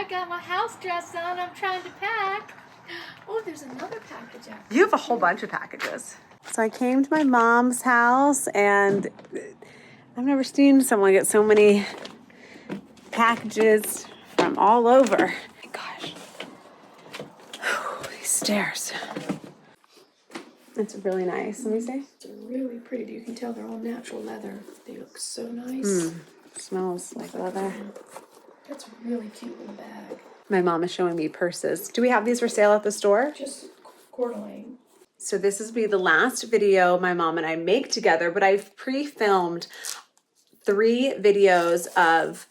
got my house dress on. I'm trying to pack. Oh, there's another package out. You have a whole bunch of packages. So I came to my mom's house, and I've never seen someone get so many packages from all over. Gosh. These stairs. It's really nice. Let me see. They're really pretty. You can tell they're all natural leather. They look so nice. Smells like leather. That's a really cute little bag. My mom is showing me purses. Do we have these for sale at the store? Just Coeur d'Alene. So this will be the last video my mom and I make together, but I've pre-filmed 3 videos of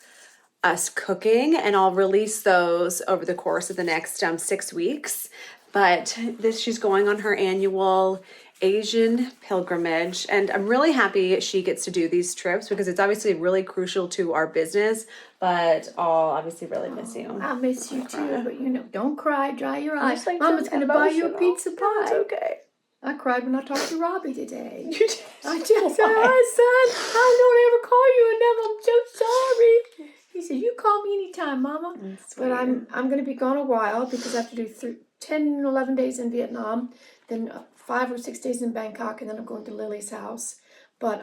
us cooking, and I'll release those over the course of the next 6 weeks. But she's going on her annual Asian pilgrimage, and I'm really happy she gets to do these trips because it's obviously really crucial to our business, but I'll obviously really miss you. I miss you too, but don't cry, dry your eyes. like Mama's going to buy you a emotional. pizza pie. It's okay. I cried when I talked to Robbie today. You did. I just said, "Hi, son. I don't ever call you enough. I'm so sorry." He said, "You call me anytime, Mama." But I'm going to be gone a while because I have to do 10, 11 days in Vietnam, then 5 or 6 days in Bangkok, and then I'm going to Lily's house. But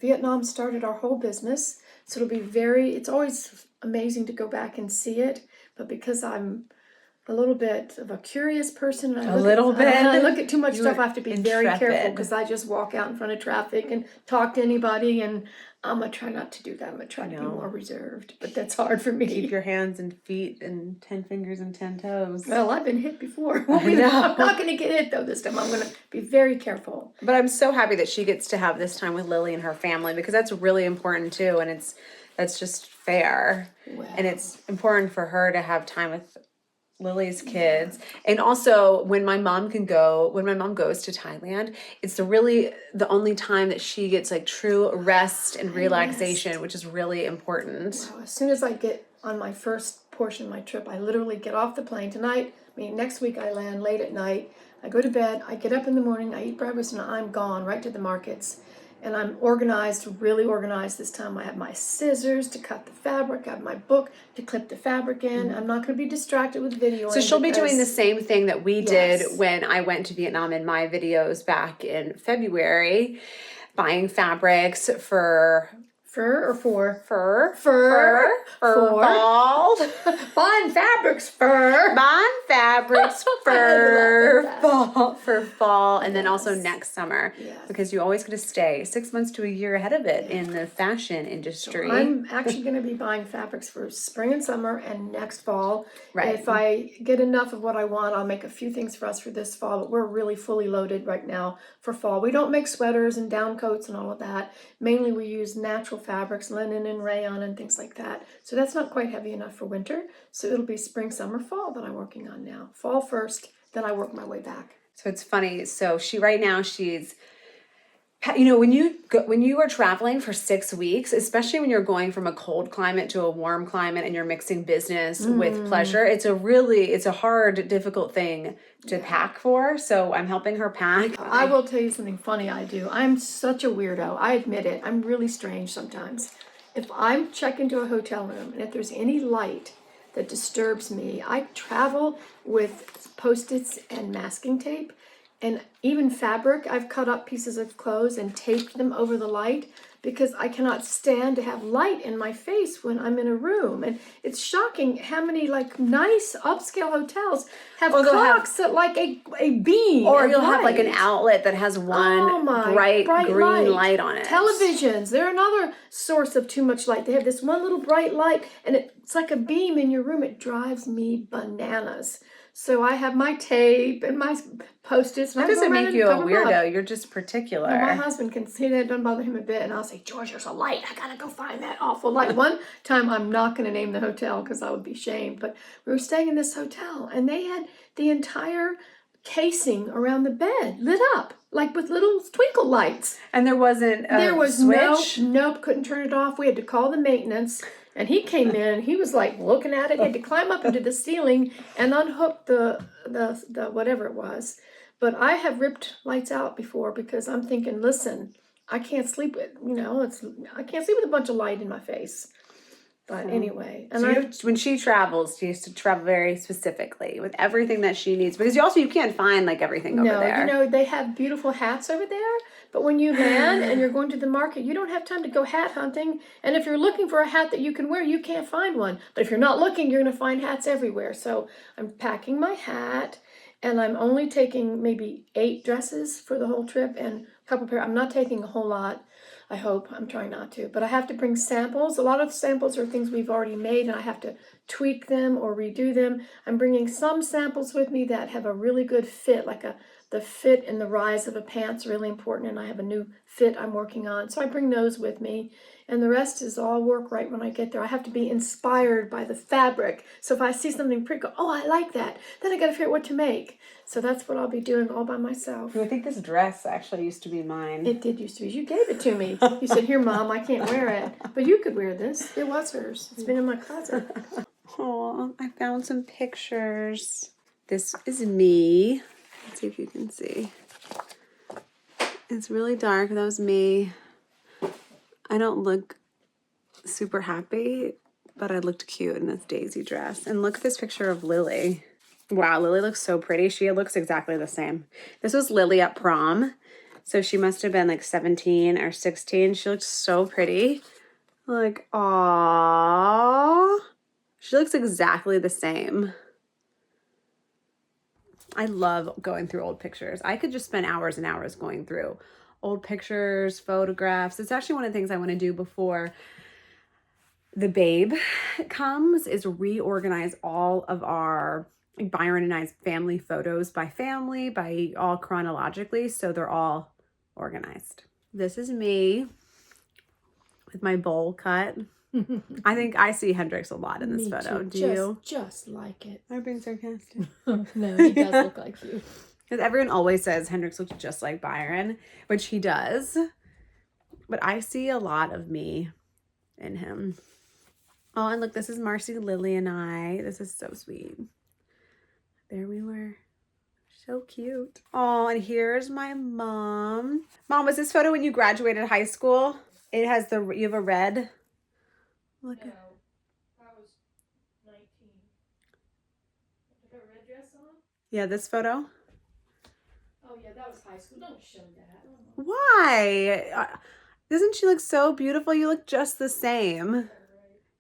Vietnam started our whole business, so it'll be it's always amazing to go back and see it. But because I'm a little bit of a curious person, and I look at too much stuff, I have to be very careful because I just walk out in front of traffic and talk to anybody, and I'm going to try not to do that. I'm going to try to be more reserved, but that's hard for me. Keep your hands and feet and 10 fingers and 10 toes. Well, I've been hit before. I'm not going to get hit, though, this time. I'm going to be very careful. But I'm so happy that she gets to have this time with Lily and her family because that's really important, too, and that's just fair. Wow. And it's important for her to have time with Lily's kids. And also when my mom goes to Thailand, it's the only time that she gets like true rest and relaxation, which is really important. Wow. As soon as I get on my first portion of my trip, I literally get off the plane tonight. Next week I land late at night. I go to bed, I get up in the morning, I eat breakfast, and I'm gone right to the markets. And I'm organized, really organized this time. I have my scissors to cut the fabric. I have my book to clip the fabric in. I'm not going to be distracted with videoing. So she'll be doing the same thing that we did when I went to Vietnam in my videos back in February, buying fabrics for... Fur or for? Fur. Fall. Buying fabrics for. Buying fabrics for fall, and then also next summer, because you always got to stay 6 months to a year ahead of it in the fashion industry. So I'm actually going to be buying fabrics for spring and summer and next fall. Right. If I get enough of what I want, I'll make a few things for us for this fall, but we're really fully loaded right now for fall. We don't make sweaters and down coats and all of that. Mainly we use natural fabrics, linen and rayon and things like that. So that's not quite heavy enough for winter. So it'll be spring, summer, fall that I'm working on now. Fall first, then I work my way back. So it's funny. So she's when you are traveling for 6 weeks, especially when you're going from a cold climate to a warm climate and you're mixing business with pleasure, it's a hard, difficult thing to pack for. So I'm helping her pack. I will tell you something funny I do. I'm such a weirdo. I admit it. I'm really strange sometimes. If I check into a hotel room and if there's any light that disturbs me, I travel with Post-its and masking tape. And even fabric, I've cut up pieces of clothes and taped them over the light because I cannot stand to have light in my face when I'm in a room. And it's shocking how many nice upscale hotels have clocks that like a beam. Or you'll have like an outlet that has one bright green light on it. Televisions, they're another source of too much light. They have this one little bright light and it's like a beam in your room. It drives me bananas. So I have my tape and my Post-its. That doesn't make you a weirdo. You're just particular. Well, my husband can see that. It doesn't bother him a bit. And I'll say, George, there's a light. I got to go find that awful light. One time, I'm not going to name the hotel because I would be shamed. But we were staying in this hotel and they had the entire casing around the bed lit up like with little twinkle lights. And there wasn't a switch? Nope, couldn't turn it off. We had to call the maintenance. And he came in and he was like looking at it. He had to climb up into the ceiling and unhook the whatever it was. But I have ripped lights out before because I'm thinking, listen, I can't sleep with, I can't sleep with a bunch of light in my face. But anyway, and So when she travels, she used to travel very specifically with everything that she needs, because you can't find like everything over there. No, they have beautiful hats over there, but when you land and you're going to the market, you don't have time to go hat hunting. And if you're looking for a hat that you can wear, you can't find one. But if you're not looking, you're going to find hats everywhere. So I'm packing my hat, and I'm only taking maybe 8 dresses for the whole trip and a couple pair. I'm not taking a whole lot. I hope. I'm trying not to. But I have to bring samples. A lot of samples are things we've already made, and I have to tweak them or redo them. I'm bringing some samples with me that have a really good fit, like the fit and the rise of a pant's really important, and I have a new fit I'm working on. So I bring those with me, and the rest is all work right when I get there. I have to be inspired by the fabric. So if I see something pretty, go, oh, I like that. Then I got to figure out what to make. So that's what I'll be doing all by myself. I think this dress actually used to be mine. It did used to be. You gave it to me. You said, here, Mom, I can't wear it. But you could wear this. It was hers. It's been in my closet. Oh, I found some pictures. This is me. Let's see if you can see. It's really dark. That was me. I don't look super happy, but I looked cute in this daisy dress. And look at this picture of Lily. Wow, Lily looks so pretty. She looks exactly the same. This was Lily at prom. So she must have been like 17 or 16. She looks so pretty. Like, aww. She looks exactly the same. I love going through old pictures. I could just spend hours and hours going through old pictures, photographs. It's actually one of the things I want to do before the babe comes, is reorganize all of our Byron and I's family photos by family, by all chronologically, so they're all organized. This is me with my bowl cut. I think I see Hendrix a lot in this photo. Too. Do you? Just like it. I'm being sarcastic. No, he does look like you. Because everyone always says Hendrix looks just like Byron, which he does. But I see a lot of me in him. Oh, and look, this is Marcy, Lily, and I. This is so sweet. There we were. So cute. Oh, and here's my mom. Mom, was this photo when you graduated high school? It has you have a red. Look. No, I was 19. Did I have a red dress on? Yeah, this photo. Oh yeah, that was high school. Don't show that. Why? Doesn't she look so beautiful? You look just the same. Right.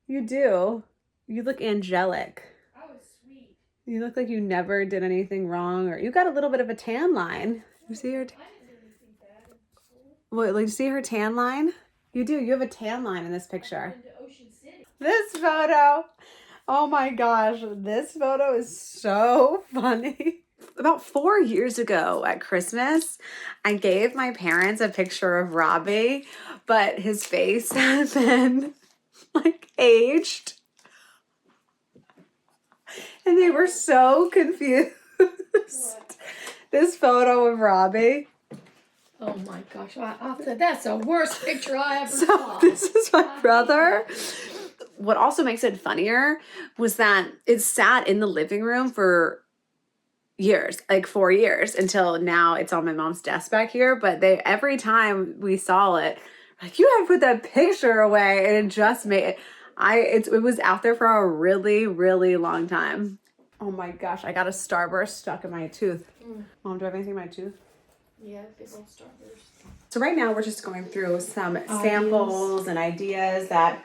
You do. You look angelic. I was sweet. You look like you never did anything wrong, or you got a little bit of a tan line. You see her? I didn't do anything bad in school. What? Like, you see her tan line? You do. You have a tan line in this picture. Into Ocean City. This photo. Oh my gosh, this photo is so funny. About 4 years ago at Christmas, I gave my parents a picture of Robbie, but his face had been like aged. And they were so confused. What? This photo of Robbie. Oh my gosh, that's the worst picture I ever So saw. this is my brother. What also makes it funnier was that it sat in the living room for years, like 4 years, until now it's on my mom's desk back here. But every time we saw it, like, you have to put that picture away, and it just made it. It was out there for a really, really long time. Oh my gosh, I got a Starburst stuck in my tooth. Mom, do I have anything in my tooth? Yeah, big old Starburst. So right now we're just going through some samples and ideas that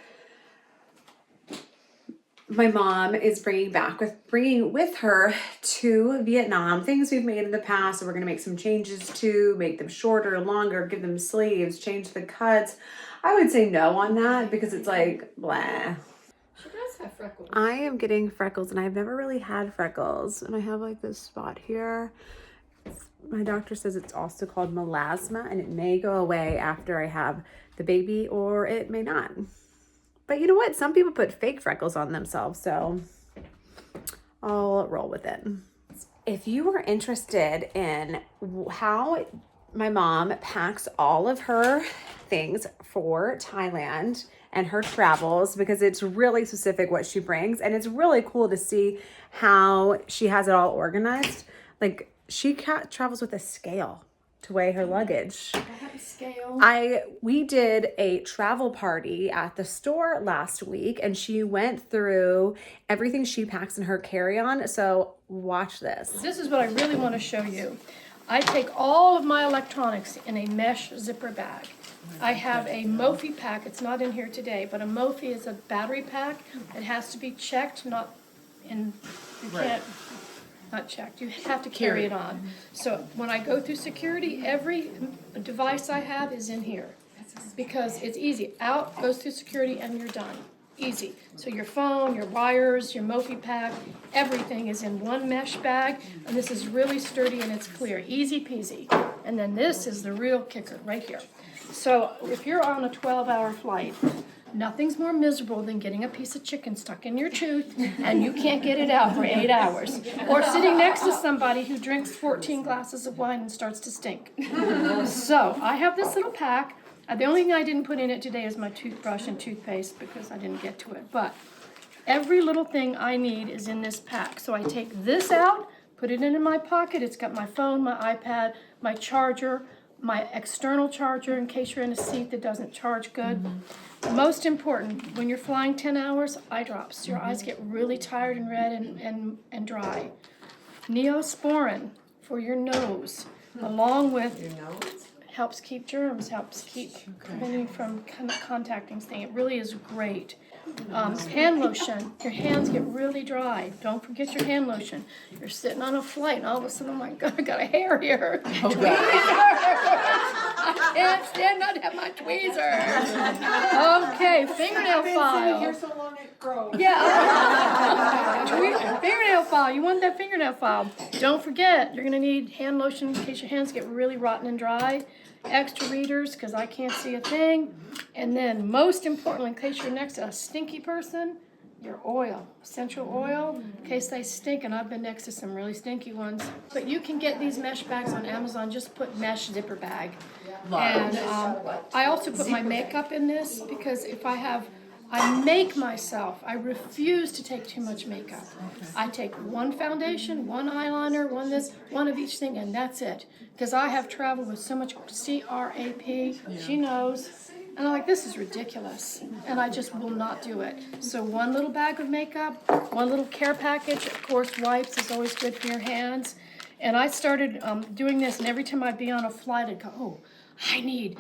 my mom is bringing with her to Vietnam. Things we've made in the past, so we're going to make some changes to, make them shorter, longer, give them sleeves, change the cuts. I would say no on that because it's like, blah. She does have freckles. I am getting freckles, and I've never really had freckles. And I have like this spot here. My doctor says it's also called melasma, and it may go away after I have the baby, or it may not. But you know what? Some people put fake freckles on themselves, so I'll roll with it. If you are interested in how my mom packs all of her things for Thailand and her travels, because it's really specific what she brings, and it's really cool to see how she has it all organized. Like, she travels with a scale. to weigh her luggage. I have a scale. We did a travel party at the store last week, and she went through everything she packs in her carry-on. So watch this. This is what I really want to show you. I take all of my electronics in a mesh zipper bag. I have a Mophie pack. It's not in here today, but a Mophie is a battery pack. It has to be checked, not in, you can't, not checked. You have to carry it on. So when I go through security, every device I have is in here because it's easy. Out, goes through security, and you're done. Easy. So your phone, your wires, your Mophie pack, everything is in one mesh bag, and this is really sturdy and it's clear. Easy peasy. And then this is the real kicker right here. So if you're on a 12-hour flight, nothing's more miserable than getting a piece of chicken stuck in your tooth and you can't get it out for 8 hours. Or sitting next to somebody who drinks 14 glasses of wine and starts to stink. So I have this little pack. The only thing I didn't put in it today is my toothbrush and toothpaste because I didn't get to it. But every little thing I need is in this pack. So I take this out, put it in my pocket. It's got my phone, my iPad, my charger, my external charger in case you're in a seat that doesn't charge good. Most important, when you're flying 10 hours, eye drops. Your eyes get really tired and red and dry. Neosporin for your nose, along with helps keep germs, helps keep preventing from contacting things. It really is great. Hand lotion. Your hands get really dry. Don't forget your hand lotion. You're sitting on a flight and all of a sudden, oh my God, I got a hair here. Tweezers! I can't stand not to have my tweezers. Okay, fingernail file. Here so long it grows. Yeah. Fingernail file. You want that fingernail file. Don't forget, you're going to need hand lotion in case your hands get really rotten and dry. Extra readers because I can't see a thing. And then most importantly, in case you're next to a stinky person, your oil, essential oil, in case they stink. And I've been next to some really stinky ones. But you can get these mesh bags on Amazon. Just put mesh zipper bag. And I also put my makeup in this because if I make myself. I refuse to take too much makeup. I take one foundation, one eyeliner, one this, one of each thing, and that's it. Because I have traveled with so much CRAP, she knows. And I'm like, this is ridiculous. And I just will not do it. So one little bag of makeup, one little care package. Of course, wipes is always good for your hands. And I started doing this, and every time I'd be on a flight, I'd go, oh, I need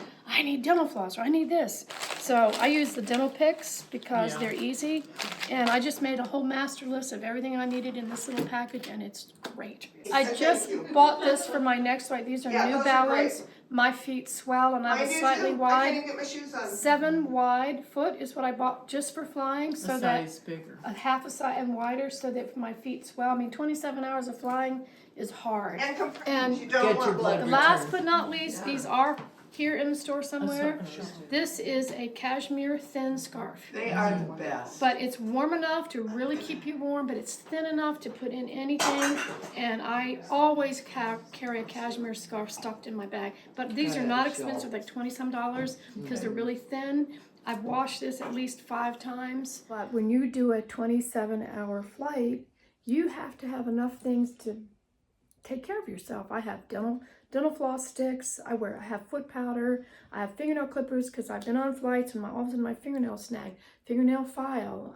dental floss, or I need this. So I use the dental picks because they're easy. And I just made a whole master list of everything I needed in this little package, and it's great. I just bought this for my next flight. These are New Balance. My feet swell, and I have a slightly wide. I can't even get my shoes on. 7 wide foot is what I bought just for flying, so that bigger. a half a size and wider, so that my feet swell. I mean, 27 hours of flying is hard. And you don't want blood. Last but not least, these are here in the store somewhere. This is a cashmere thin scarf. They are the best. But it's warm enough to really keep you warm, but it's thin enough to put in anything. And I always carry a cashmere scarf stuffed in my bag. But these are not expensive, like $20-some because they're really thin. I've washed this at least 5 times. But when you do a 27-hour flight, you have to have enough things to take care of yourself. I have dental floss sticks. I have foot powder. I have fingernail clippers because I've been on flights and all of a sudden my fingernail snagged. Fingernail file,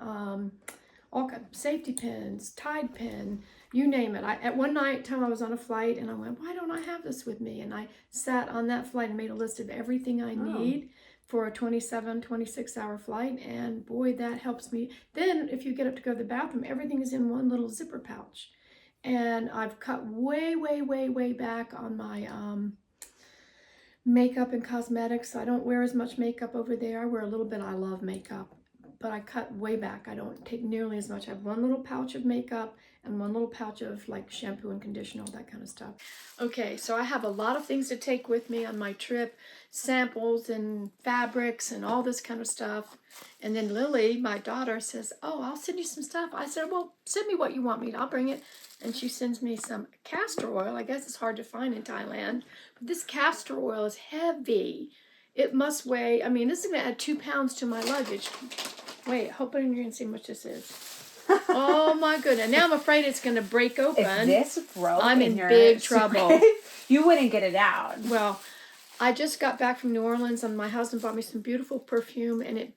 all safety pins, Tide pin, you name it. At one night time I was on a flight and I went, why don't I have this with me? And I sat on that flight and made a list of everything I need for a 27, 26-hour flight, and boy, that helps me. Then if you get up to go to the bathroom, everything is in one little zipper pouch. And I've cut way back on my makeup and cosmetics. I don't wear as much makeup over there. I wear a little bit. I love makeup, but I cut way back. I don't take nearly as much. I have one little pouch of makeup and one little pouch of like shampoo and conditioner, all that kind of stuff. Okay, so I have a lot of things to take with me on my trip, samples and fabrics and all this kind of stuff. And then Lily, my daughter, says, oh, I'll send you some stuff. I said, well, send me what you want me to. I'll bring it. And she sends me some castor oil. I guess it's hard to find in Thailand. But this castor oil is heavy. It must weigh, I mean, this is going to add 2 pounds to my luggage. Wait, hoping you're going to see how much this is. Oh my goodness. Now I'm afraid it's going to break open. If this broke, I'm in your big trouble. you wouldn't get it out. Well, I just got back from New Orleans and my husband bought me some beautiful perfume and it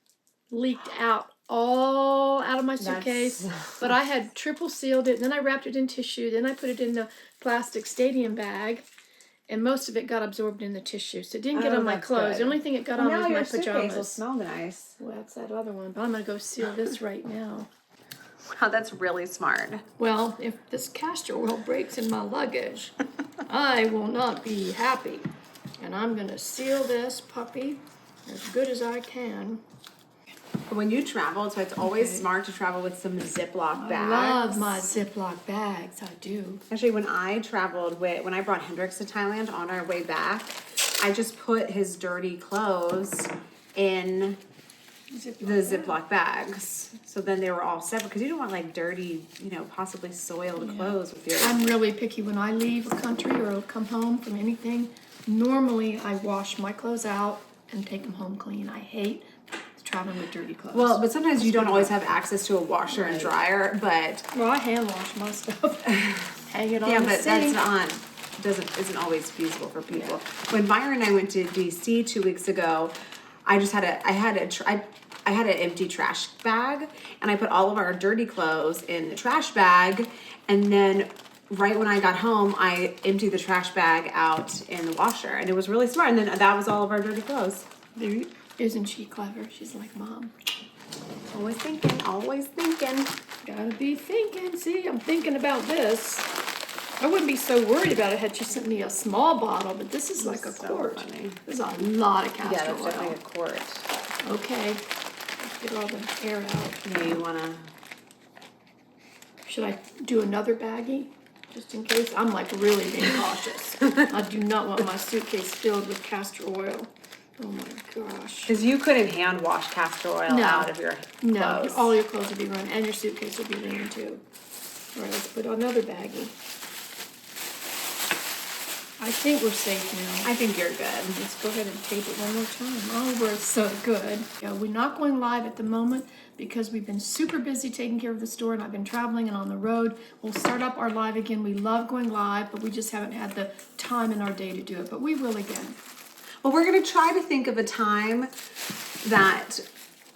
leaked out all out of my suitcase. But I had triple sealed it, and then I wrapped it in tissue, then I put it in the plastic stadium bag, and most of it got absorbed in the tissue. So it didn't get on my that's clothes. good. The only thing it got Well, on now was my your suitcase will pajamas. smell nice. Well, that's that other one, but I'm going to go seal this right now. Wow, that's really smart. Well, if this castor oil breaks in my luggage, I will not be happy. And I'm going to seal this puppy as good as I can. When you travel, so it's always smart to travel with some Ziploc bags. I love my Ziploc bags. I do. Actually, when I traveled when I brought Hendrix to Thailand on our way back, I just put his dirty clothes in the Ziploc bags. So then they were all separate, because you don't want like dirty, possibly soiled clothes with your... I'm really picky when I leave a country or come home from anything. Normally, I wash my clothes out and take them home clean. I hate traveling with dirty clothes. Well, but sometimes you don't always have access to a washer and dryer, but... Well, I hand wash my stuff. Hang it on Yeah, the but sink. isn't always feasible for people. When Byron and I went to DC 2 weeks ago, I had an empty trash bag, and I put all of our dirty clothes in the trash bag, and then right when I got home, I emptied the trash bag out in the washer, and it was really smart. And then that was all of our dirty clothes. Isn't she clever? She's like Mom. Always thinking, always thinking. Gotta be thinking. See, I'm thinking about this. I wouldn't be so worried about it had she sent me a small bottle, but this is like a quart. Funny. This is a lot of castor Yeah, that's oil. definitely a quart. Okay. Let's get all the air out. Yeah, you wanna... Should I do another baggie? Just in case? I'm like really being cautious. I do not want my suitcase filled with castor oil. Oh my gosh. Because you couldn't hand wash castor oil No. out of your No, clothes. all your clothes will be ruined, and your suitcase will be ruined too. All right, let's put another baggie. I think we're safe now. I think you're good. Let's go ahead and tape it one more time. Oh, we're so good. Yeah, we're not going live at the moment because we've been super busy taking care of the store, and I've been traveling and on the road. We'll start up our live again. We love going live, but we just haven't had the time in our day to do it, but we will again. Well, we're going to try to think of a time that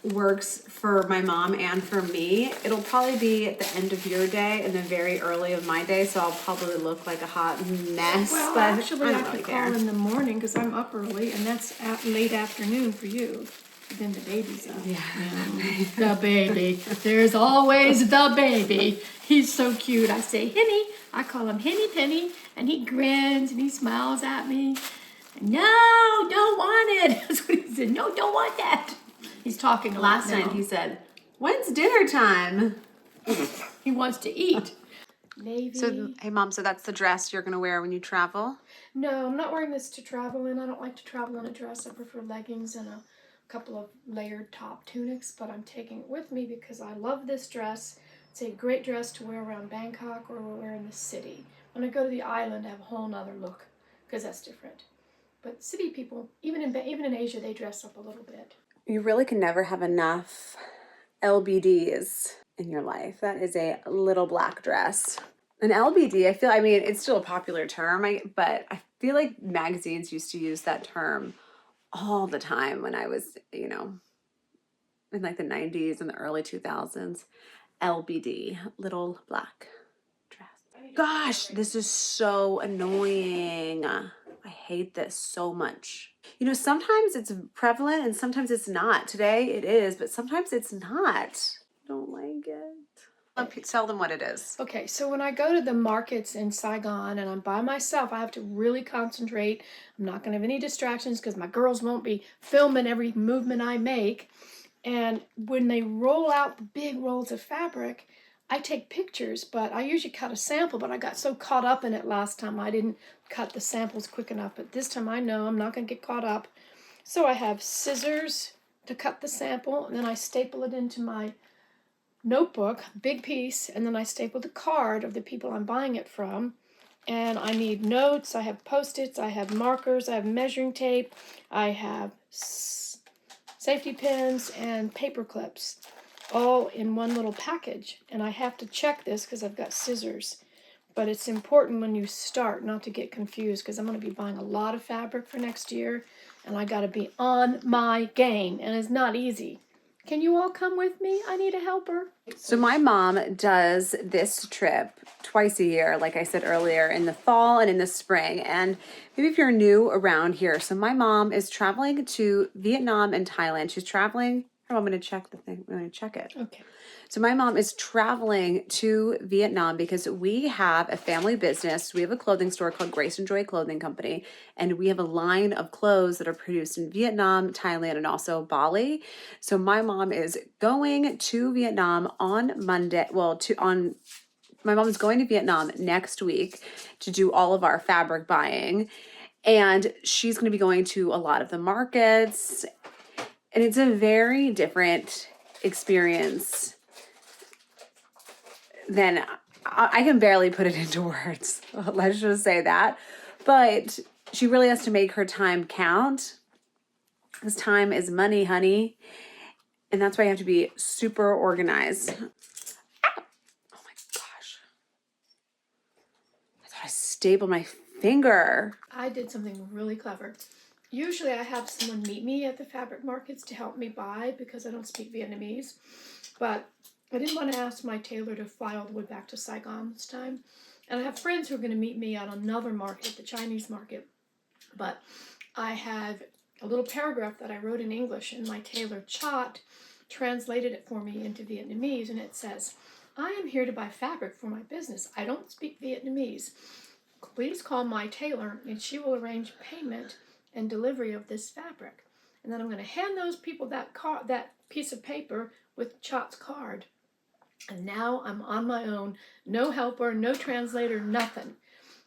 works for my mom and for me. It'll probably be at the end of your day and the very early of my day, so I'll probably look like a hot mess. Well, but actually, I don't could really call care. in the morning because I'm up early, and that's at late afternoon for you. Then the baby's up. Yeah. The baby. There's always the baby. He's so cute. I say, Henny. I call him Henny Penny, and he grins and he smiles at me. No, don't want it. That's what he said. No, don't want that. He's talking a lot Last now. night he said, "When's dinner time?" He wants to eat. Navy. So, hey mom, so that's the dress you're going to wear when you travel? No, I'm not wearing this to travel in. I don't like to travel in a dress. I prefer leggings and a couple of layered top tunics, but I'm taking it with me because I love this dress. It's a great dress to wear around Bangkok or wear in the city. When I go to the island, I have a whole nother look because that's different. But city people, even in Asia, they dress up a little bit. You really can never have enough LBDs in your life. That is a little black dress. An LBD, it's still a popular term, but I feel like magazines used to use that term all the time when I was, in like the 90s and the early 2000s. LBD, little black dress. Gosh, this is so annoying. I hate this so much. Sometimes it's prevalent and sometimes it's not. Today it is, but sometimes it's not. I don't like it. Tell them what it is. Okay, so when I go to the markets in Saigon and I'm by myself, I have to really concentrate. I'm not going to have any distractions because my girls won't be filming every movement I make. And when they roll out the big rolls of fabric, I take pictures, but I usually cut a sample, but I got so caught up in it last time I didn't cut the samples quick enough. But this time I know I'm not going to get caught up. So I have scissors to cut the sample, and then I staple it into my notebook, big piece, and then I staple the card of the people I'm buying it from. And I need notes, I have Post-its, I have markers, I have measuring tape, I have safety pins and paper clips. all in one little package. And I have to check this because I've got scissors. But it's important when you start not to get confused because I'm going to be buying a lot of fabric for next year. And I got to be on my game. And it's not easy. Can you all come with me? I need a helper. So my mom does this trip twice a year, like I said earlier, in the fall and in the spring. And maybe if you're new around here, so my mom is traveling to Vietnam and Thailand. She's traveling. Oh, I'm going to check the thing. I'm going to check it. Okay. So my mom is traveling to Vietnam because we have a family business. We have a clothing store called Grace and Joy Clothing Company, and we have a line of clothes that are produced in Vietnam, Thailand, and also Bali. So my mom is going to Vietnam on Monday. My mom's going to Vietnam next week to do all of our fabric buying, and she's going to be going to a lot of the markets, and it's a very different experience then I can barely put it into words. Let's just say that. But she really has to make her time count. Because time is money, honey. And that's why you have to be super organized. Oh my gosh. I thought I stapled my finger. I did something really clever. Usually I have someone meet me at the fabric markets to help me buy because I don't speak Vietnamese. But I didn't want to ask my tailor to fly all the way back to Saigon this time. And I have friends who are going to meet me at another market, the Chinese market. But I have a little paragraph that I wrote in English, and my tailor, Chot, translated it for me into Vietnamese. And it says, I am here to buy fabric for my business. I don't speak Vietnamese. Please call my tailor, and she will arrange payment and delivery of this fabric. And then I'm going to hand those people that piece of paper with Chot's card. And now I'm on my own, no helper, no translator, nothing.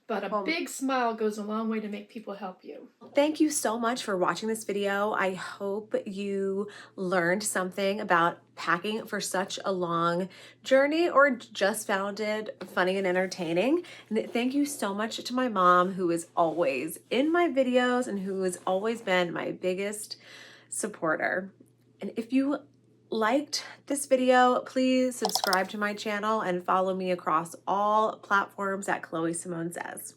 But a big smile goes a long way to make people help you. Thank you so much for watching this video. I hope you learned something about packing for such a long journey or just found it funny and entertaining. And thank you so much to my mom, who is always in my videos and who has always been my biggest supporter. And if you liked this video, please subscribe to my channel and follow me across all platforms at Chloe Simone Says.